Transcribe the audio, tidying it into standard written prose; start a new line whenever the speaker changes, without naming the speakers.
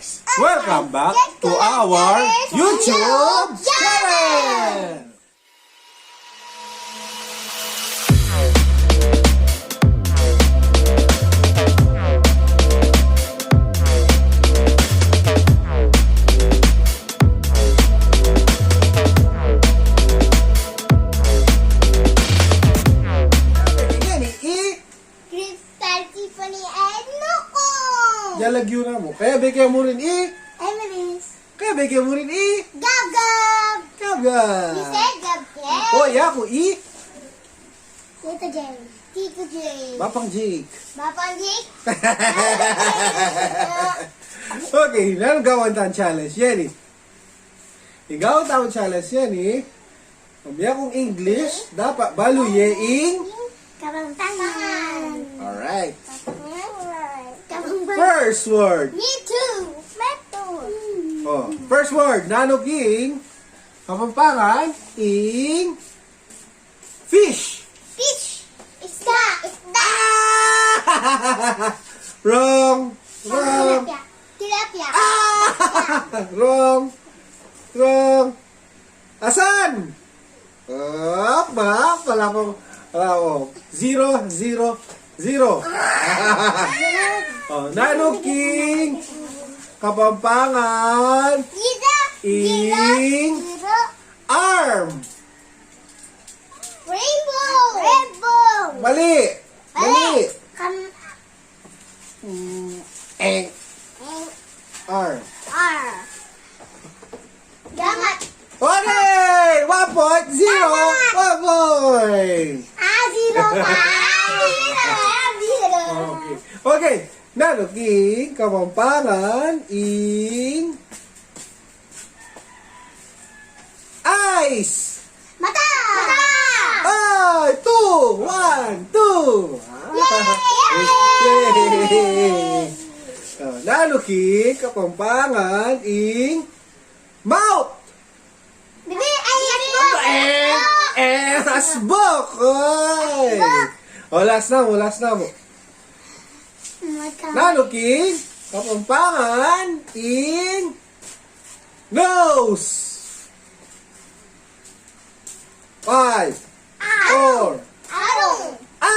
guys! Welcome back to our YouTube channel! Jalagyo na mo. Kaya bigyan mo rin
Emily's.
Kaya bigyan mo rin
Gab gab.
Gab-gab.
You said gab gab.
Oh, yeah, ako
Tito J. Tito J.
Bapang Jake.
Bapang J.
Okay, nalagawan tayong challenge yan Igaw tayong challenge yan Pambiya kong English, dapat baluyeing
Kapampangan.
Alright.
Kapampangan.
First word.
Me too. Meto.
Oh, first word. Nanoging Kapampangan ing fish.
Fish. Isda. Isda.
Wrong.
Tilapia. Tilapia.
Wrong. Wrong. Asan? Wala po. Zero. Nanoging Kapampangan ing arm.
Rainbow. Rainbow.
Mali. Arm.
R. Damat.
Okay! 1.0! 1 point!
Zero pa. Zero.
Okay. Nanoging Kapampangan ing eyes.
Mata.
Ay! 2! 1! 2! Yay! Nanoging Kapampangan ing mouth.
Bibi, ay,
Asbok! Oy! Last na mo. Nanoging Kapampangan ing nose. 5, 4,
Arong.
ay!